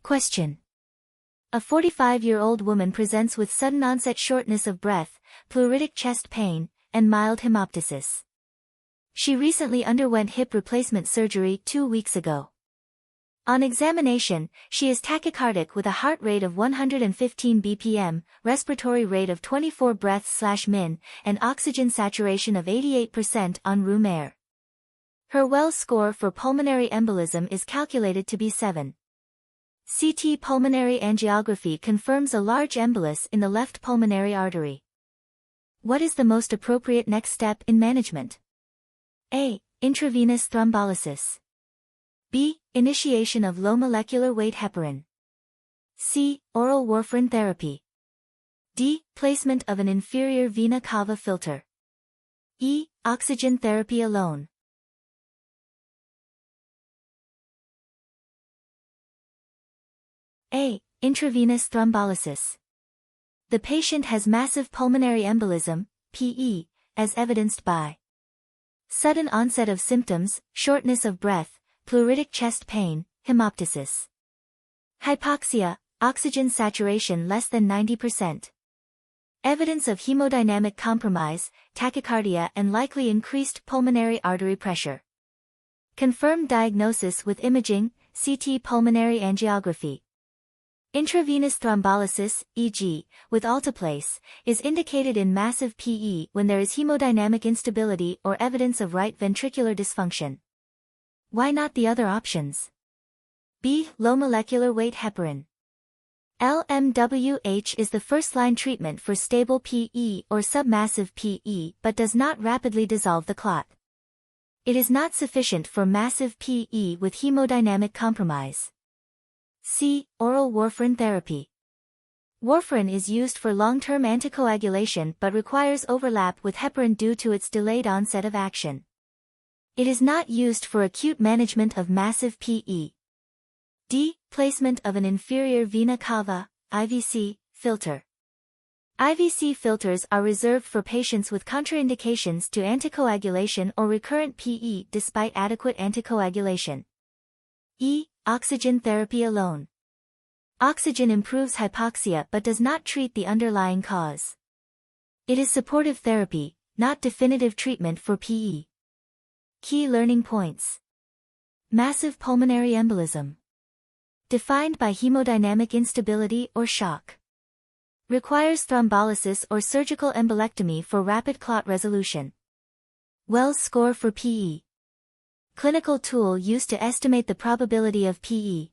Question. A 45-year-old woman presents with sudden onset shortness of breath, pleuritic chest pain, and mild hemoptysis. She recently underwent hip replacement surgery 2 weeks ago. On examination, she is tachycardic with a heart rate of 115 bpm, respiratory rate of 24 breaths/min, and oxygen saturation of 88% on room air. Her Wells score for pulmonary embolism is calculated to be 7. CT pulmonary angiography confirms a large embolus in the left pulmonary artery. What is the most appropriate next step in management? A. Intravenous thrombolysis. B. Initiation of low molecular weight heparin. C. Oral warfarin therapy. D. Placement of an inferior vena cava filter. E. Oxygen therapy alone. A. Intravenous thrombolysis. The patient has massive pulmonary embolism, PE, as evidenced by sudden onset of symptoms, shortness of breath, pleuritic chest pain, hemoptysis. Hypoxia, oxygen saturation less than 90%. Evidence of hemodynamic compromise, tachycardia and likely increased pulmonary artery pressure. Confirmed diagnosis with imaging, CT pulmonary angiography. Intravenous thrombolysis, e.g., with alteplase, is indicated in massive PE when there is hemodynamic instability or evidence of right ventricular dysfunction. Why not the other options? B. Low molecular weight heparin. LMWH is the first-line treatment for stable PE or submassive PE but does not rapidly dissolve the clot. It is not sufficient for massive PE with hemodynamic compromise. C. Oral warfarin therapy. Warfarin is used for long-term anticoagulation but requires overlap with heparin due to its delayed onset of action. It is not used for acute management of massive PE. D. Placement of an inferior vena cava, IVC, filter. IVC filters are reserved for patients with contraindications to anticoagulation or recurrent PE despite adequate anticoagulation. E. Oxygen therapy alone. Oxygen improves hypoxia but does not treat the underlying cause. It is supportive therapy, not definitive treatment for PE. Key learning points. Massive pulmonary embolism. Defined by hemodynamic instability or shock. Requires thrombolysis or surgical embolectomy for rapid clot resolution. Wells score for PE. Clinical tool used to estimate the probability of PE.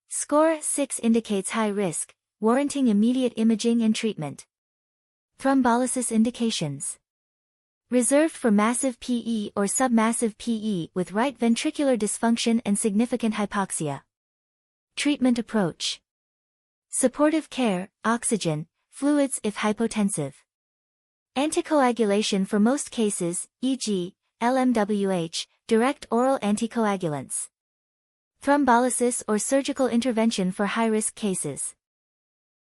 Score 6 indicates high risk, warranting immediate imaging and treatment. Thrombolysis indications. Reserved for massive PE or submassive PE with right ventricular dysfunction and significant hypoxia. Treatment approach. Supportive care, oxygen, fluids if hypotensive. Anticoagulation for most cases, e.g., LMWH, direct oral anticoagulants. Thrombolysis or surgical intervention for high-risk cases.